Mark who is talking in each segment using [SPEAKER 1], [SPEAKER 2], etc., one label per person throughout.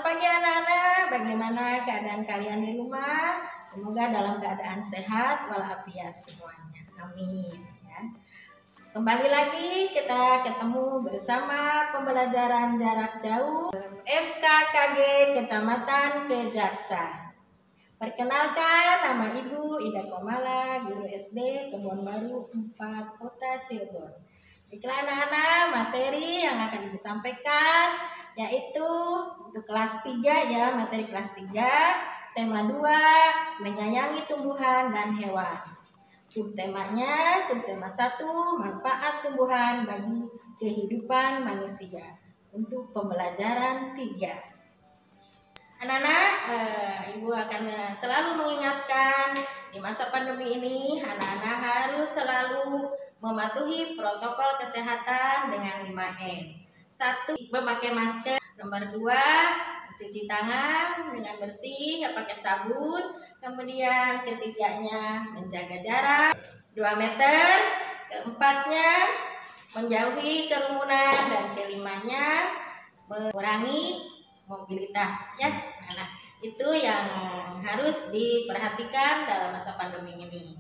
[SPEAKER 1] pagi anak-anak, bagaimana keadaan kalian di rumah? Semoga dalam keadaan sehat walafiat semuanya. Amin. Ya. Kembali lagi kita ketemu bersama pembelajaran jarak jauh FKKG Kecamatan Kejaksan. Perkenalkan, nama Ibu Ida Komala, guru SD Kebon Baru 4 Kota Cirebon. Baiklah anak-anak, materi yang akan Ibu sampaikan yaitu untuk kelas 3 ya, materi kelas 3, tema 2, menyayangi tumbuhan dan hewan. Subtemanya, subtema 1, manfaat tumbuhan bagi kehidupan manusia. Untuk pembelajaran 3. Anak-anak, Ibu akan selalu mengingatkan di masa pandemi ini anak-anak harus selalu mematuhi protokol kesehatan dengan 5M. 1. Memakai masker. Nomor 2. Mencuci tangan dengan bersih, pakai sabun. Kemudian ketiganya menjaga jarak 2 meter. Keempatnya menjauhi kerumunan. Dan kelimanya mengurangi mobilitas ya. Nah, itu yang harus diperhatikan dalam masa pandemi ini.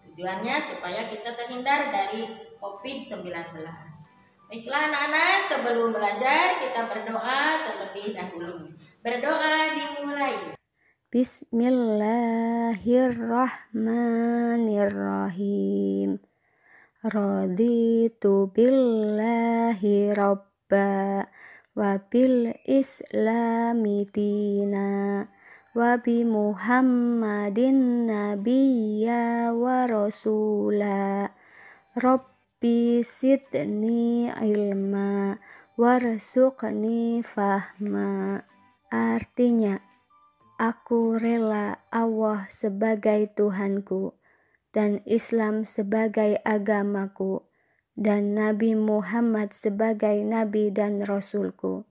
[SPEAKER 1] Tujuannya supaya kita terhindar dari COVID-19. Baiklah anak-anak, sebelum belajar kita berdoa terlebih dahulu. Berdoa dimulai.
[SPEAKER 2] Bismillahirrahmanirrahim. Raditu billahi robba wa bil islami dina wa bi muhammadin nabiyya wa rasula. Rabbi sidni ilma warzuqni fahma. Artinya, aku rela Allah sebagai Tuhanku dan Islam sebagai agamaku dan Nabi Muhammad sebagai Nabi dan Rasulku.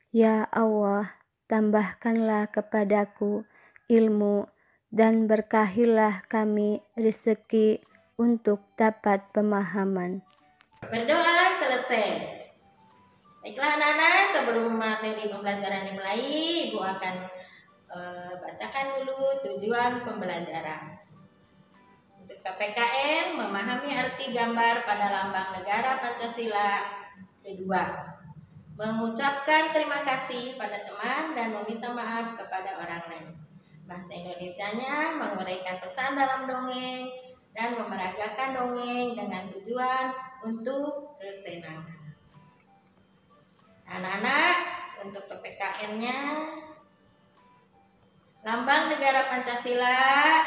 [SPEAKER 2] Ya Allah, tambahkanlah kepadaku ilmu dan berkahilah kami rezeki untuk dapat pemahaman.
[SPEAKER 1] Berdoa selesai. Baiklah anak-anak, sebelum materi pembelajaran dimulai, Ibu akan bacakan dulu tujuan pembelajaran. Untuk PPKN, memahami arti gambar pada lambang negara Pancasila. Kedua, mengucapkan terima kasih pada teman dan meminta maaf kepada orang lain. Bahasa Indonesianya menguraikan pesan dalam dongeng dan memeragakan dongeng dengan tujuan untuk kesenangan. Anak-anak, untuk PPKN-nya lambang negara Pancasila,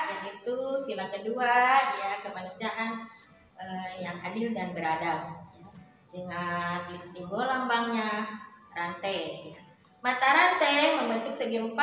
[SPEAKER 1] yaitu sila kedua ya, kemanusiaan yang adil dan beradab ya. Dengan simbol lambangnya rantai. Mata rantai membentuk segi 4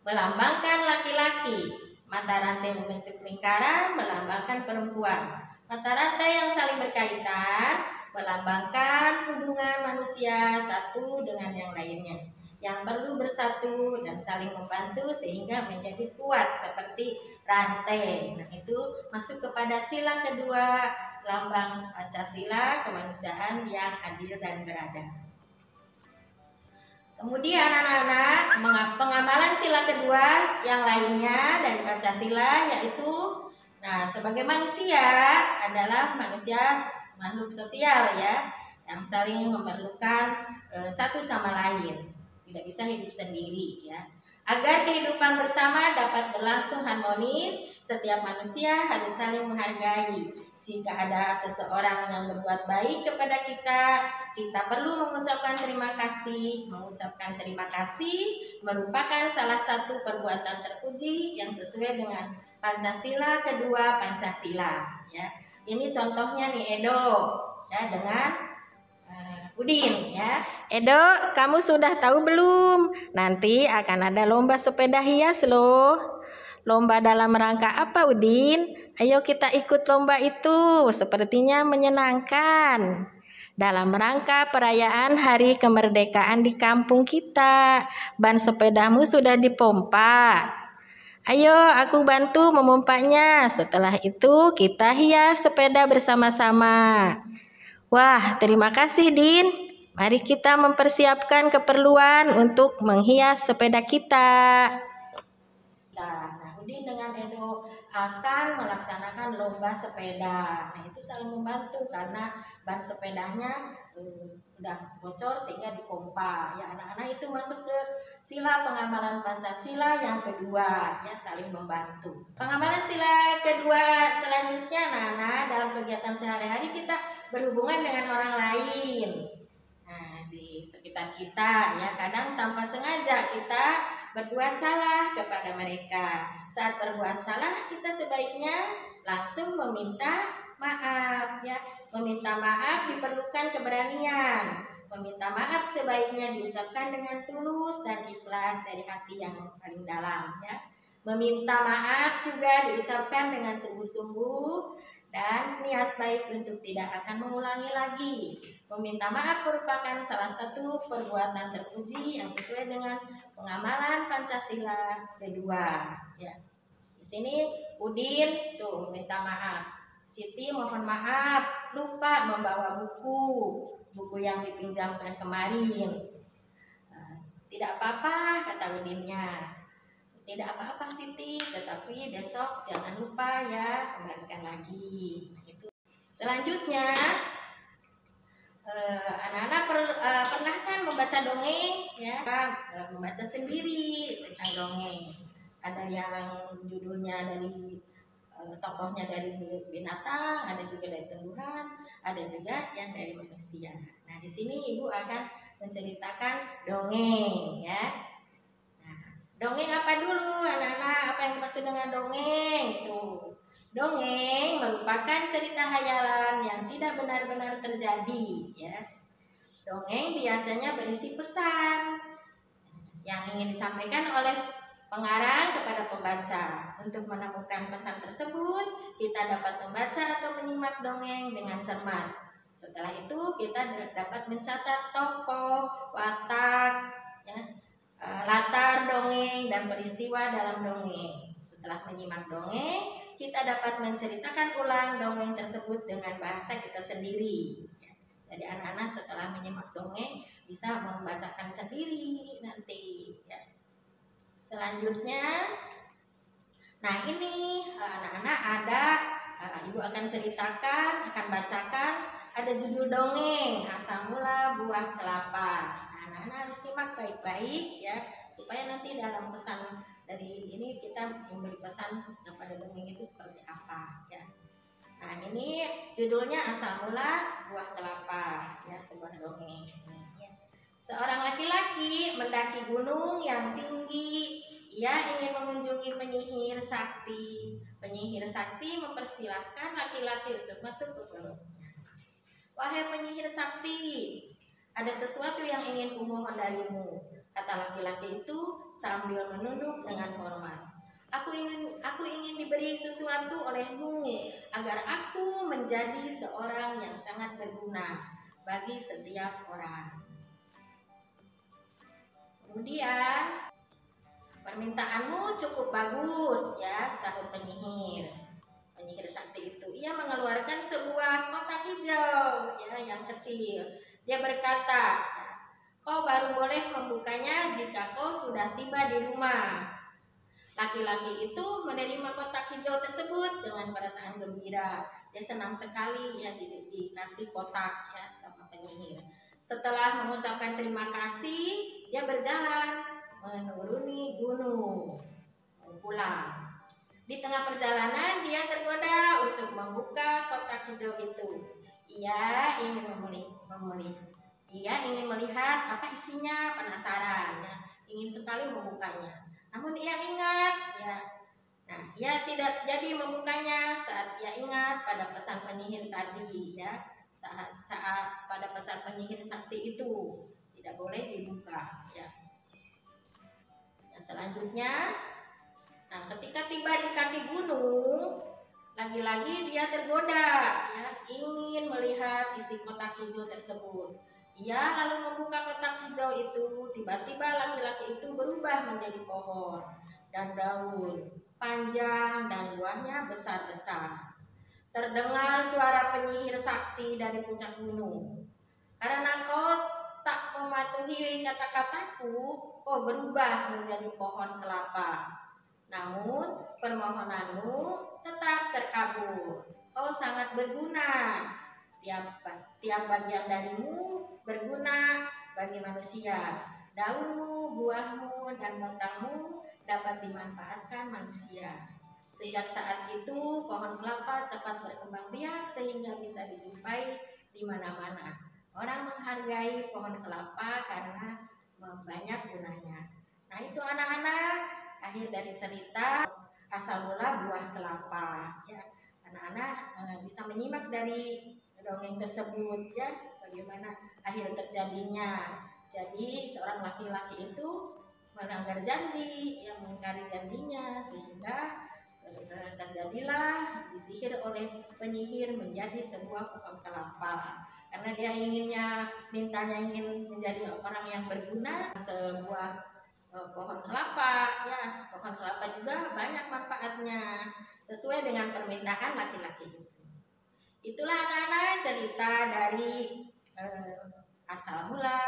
[SPEAKER 1] melambangkan laki-laki. Mata rantai membentuk lingkaran melambangkan perempuan. Mata rantai yang saling berkaitan melambangkan hubungan manusia satu dengan yang lainnya, yang perlu bersatu dan saling membantu sehingga menjadi kuat seperti rantai. Nah, itu masuk kepada sila kedua lambang Pancasila, kemanusiaan yang adil dan beradab. Kemudian anak-anak, pengamalan sila kedua yang lainnya dari Pancasila yaitu, sebagai manusia adalah manusia makhluk sosial ya, yang saling memerlukan satu sama lain, tidak bisa hidup sendiri ya. Agar kehidupan bersama dapat berlangsung harmonis, setiap manusia harus saling menghargai. Jika ada seseorang yang berbuat baik kepada kita, kita perlu mengucapkan terima kasih. Mengucapkan terima kasih merupakan salah satu perbuatan terpuji yang sesuai dengan Pancasila kedua Pancasila. Ya, ini contohnya nih Edo, ya dengan Udin ya. Edo, kamu sudah tahu belum? Nanti akan ada lomba sepeda hias loh. Lomba dalam rangka apa Udin? Ayo kita ikut lomba itu, sepertinya menyenangkan. Dalam rangka perayaan hari kemerdekaan di kampung kita, ban sepedamu sudah dipompa. Ayo aku bantu memompanya. Setelah itu kita hias sepeda bersama-sama. Wah, terima kasih Din. Mari kita mempersiapkan keperluan untuk menghias sepeda kita. Nah, Udin dengan Edo akan melaksanakan lomba sepeda. Nah, itu saling membantu karena ban sepedanya udah bocor sehingga dipompa. Ya, anak-anak itu masuk ke sila pengamalan Pancasila yang kedua, ya, saling membantu. Pengamalan sila kedua selanjutnya, anak-anak, dalam kegiatan sehari-hari kita berhubungan dengan orang lain. Nah, di sekitar kita, ya, kadang tanpa sengaja kita berbuat salah kepada mereka. Saat berbuat salah, kita sebaiknya langsung meminta maaf, ya. Meminta maaf diperlukan keberanian. Meminta maaf sebaiknya diucapkan dengan tulus dan ikhlas dari hati yang paling dalam, ya. Meminta maaf juga diucapkan dengan sungguh-sungguh dan niat baik untuk tidak akan mengulangi lagi. Meminta maaf merupakan salah satu perbuatan terpuji yang sesuai dengan pengamalan Pancasila kedua. Ya. Di sini Udin tuh minta maaf. Siti mohon maaf lupa membawa buku yang dipinjamkan kemarin. Tidak apa-apa, kata Udinnya. Tidak apa-apa Siti, tetapi besok jangan lupa ya kembalikan lagi. Nah, itu. Selanjutnya anak-anak pernah kan membaca dongeng, ya, membaca sendiri tentang dongeng. Ada yang judulnya dari tokohnya dari binatang, ada juga dari tumbuhan, ada juga yang dari manusia. Nah, di sini Ibu akan menceritakan dongeng, ya. Dongeng apa dulu anak-anak? Apa yang dimaksud dengan dongeng? Tuh, dongeng merupakan cerita hayalan yang tidak benar-benar terjadi, ya. Dongeng biasanya berisi pesan yang ingin disampaikan oleh pengarang kepada pembaca. Untuk menemukan pesan tersebut, kita dapat membaca atau menyimak dongeng dengan cermat. Setelah itu, kita dapat mencatat tokoh, watak, ya, latar dongeng dan peristiwa dalam dongeng. Setelah menyimak dongeng, kita dapat menceritakan ulang dongeng tersebut dengan bahasa kita sendiri. Jadi anak-anak setelah menyimak dongeng bisa membacakan sendiri nanti, ya. Selanjutnya, nah ini anak-anak ada Ibu akan ceritakan, akan bacakan ada judul dongeng Asal Mula Buah Kelapa. Anak-anak harus simak baik-baik, ya, supaya nanti dalam pesan dari ini kita memberi pesan kepada dongeng itu seperti apa, ya. Nah, ini judulnya Asal Mula Buah Kelapa, ya, sebuah dongeng, ya. Seorang laki-laki mendaki gunung yang tinggi. Ia ingin mengunjungi penyihir sakti. Penyihir sakti mempersilahkan laki-laki untuk masuk ke gunungnya. Wahai penyihir sakti, ada sesuatu yang ingin kumohon darimu, kata laki-laki itu sambil menunduk dengan hormat. Aku ingin diberi sesuatu olehmu agar aku menjadi seorang yang sangat berguna bagi setiap orang. Kemudian, permintaanmu cukup bagus, ya, sahut penyihir sakti itu. Ia mengeluarkan sebuah kotak hijau, ya, yang kecil. Dia berkata, kau baru boleh membukanya jika kau sudah tiba di rumah. Laki-laki itu menerima kotak hijau tersebut dengan perasaan gembira. Dia senang sekali, ya, dikasih kotak, ya, sama penyihir. Setelah mengucapkan terima kasih, dia berjalan menuruni gunung pulang. Di tengah perjalanan dia tergoda untuk membuka kotak hijau itu. Ia ingin melihat apa isinya, penasaran, ya, ingin sekali membukanya. Namun ia ingat, ya, nah, ia tidak jadi membukanya saat ia ingat pada pesan penyihir tadi, ya, saat pada pesan penyihir sakti itu tidak boleh dibuka, ya. Selanjutnya, nah, ketika tiba di kaki gunung, lagi-lagi dia tergoda, ya, ingin melihat isi kotak hijau tersebut. Ia lalu membuka kotak hijau itu. Tiba-tiba laki-laki itu berubah menjadi pohon dan daun panjang dan buahnya besar-besar. Terdengar suara penyihir sakti dari puncak gunung. Karena kau mematuhi kata-kataku, oh berubah menjadi pohon kelapa. Namun permohonanmu tetap terkabul. Oh sangat berguna. Tiap bagian darimu berguna bagi manusia. Daunmu, buahmu, dan batangmu dapat dimanfaatkan manusia. Sejak saat itu pohon kelapa cepat berkembang biak sehingga bisa dijumpai di mana-mana. Orang menghargai pohon kelapa karena banyak gunanya. Nah itu anak-anak, akhir dari cerita asal mula buah kelapa. Ya, anak-anak bisa menyimak dari dongeng tersebut ya, bagaimana akhir terjadinya. Jadi seorang laki-laki itu melanggar janji, yang mengingkari janjinya sehingga terjadilah disihir oleh penyihir menjadi sebuah pohon kelapa. Karena dia mintanya ingin menjadi orang yang berguna, sebuah pohon kelapa ya. Pohon kelapa juga banyak manfaatnya sesuai dengan permintaan laki-laki itu. Itulah anak-anak cerita dari asal mula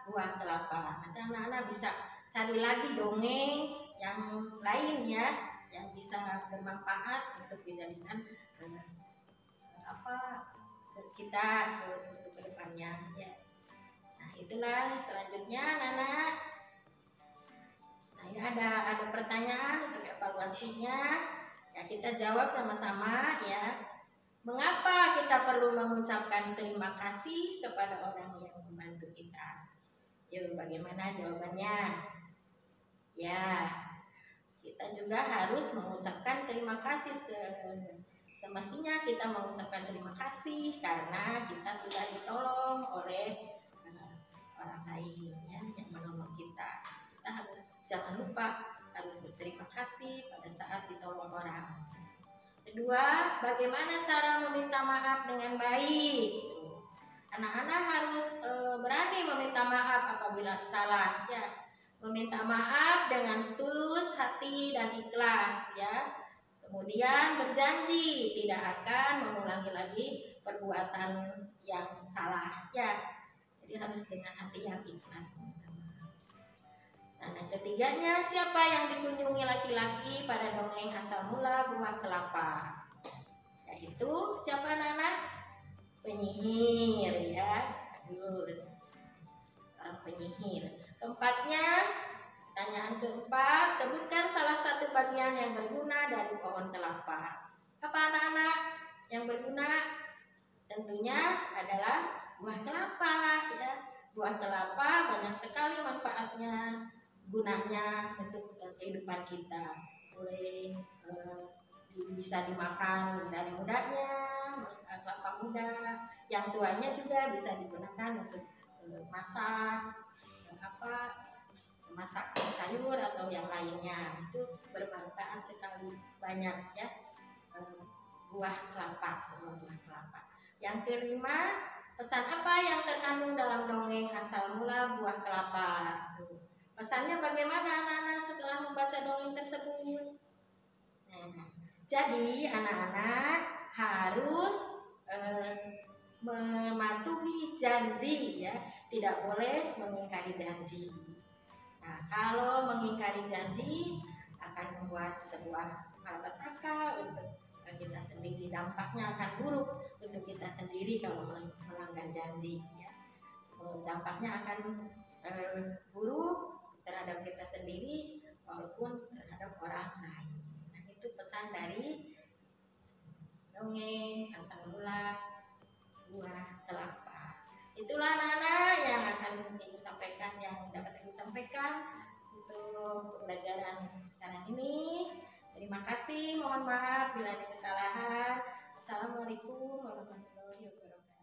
[SPEAKER 1] buah kelapa. Nanti anak-anak bisa cari lagi dongeng yang lain ya, yang bisa bermanfaat untuk dijadikan kita untuk kedepannya ya. Nah itulah selanjutnya anak-anak. Nah ini ada pertanyaan untuk evaluasinya ya, kita jawab sama-sama ya. Mengapa kita perlu mengucapkan terima kasih kepada orang yang membantu kita? Yuk bagaimana jawabannya? Ya, kita juga harus mengucapkan terima kasih. Semestinya kita mengucapkan terima kasih karena kita sudah ditolong oleh orang lain ya, yang menolong kita. Kita jangan lupa harus berterima kasih pada saat ditolong orang. Kedua, bagaimana cara meminta maaf dengan baik? Anak-anak harus berani meminta maaf apabila salah ya. Meminta maaf dengan tulus hati dan ikhlas ya. Kemudian berjanji tidak akan mengulangi lagi perbuatan yang salah ya. Jadi harus dengan hati yang ikhlas meminta maaf. Nah, yang ketiganya, siapa yang dikunjungi laki-laki pada dongeng asal mula buah kelapa? Yaitu siapa anak-anak? Penyihir ya. Bagus. Seorang penyihir. Keempatnya, pertanyaan keempat, sebutkan salah satu bagian yang berguna dari pohon kelapa. Apa anak-anak yang berguna? Tentunya adalah buah kelapa ya. Buah kelapa banyak sekali manfaatnya, gunanya untuk kehidupan kita. Boleh bisa dimakan dari mudanya, kelapa muda. Yang tuanya juga bisa digunakan untuk masak sayur atau yang lainnya. Itu bermanfaat sekali, banyak ya buah kelapa, semua buah kelapa. Yang kelima, pesan apa yang terkandung dalam dongeng asal mula buah kelapa? Tuh. Pesannya bagaimana anak-anak setelah membaca dongeng tersebut? Nah, jadi anak-anak harus mematuhi janji ya, tidak boleh mengingkari janji. Nah, kalau mengingkari janji akan membuat sebuah malapetaka untuk kita sendiri, dampaknya akan buruk untuk kita sendiri kalau melanggar janji ya. Dampaknya akan buruk terhadap kita sendiri walaupun terhadap orang lain. Nah, itu pesan dari dongeng asal mula buah kelapa. Itulah anak-anak yang akan Ibu sampaikan, yang dapat Ibu sampaikan untuk pembelajaran sekarang ini. Terima kasih, mohon maaf bila ada kesalahan. Assalamualaikum warahmatullahi wabarakatuh.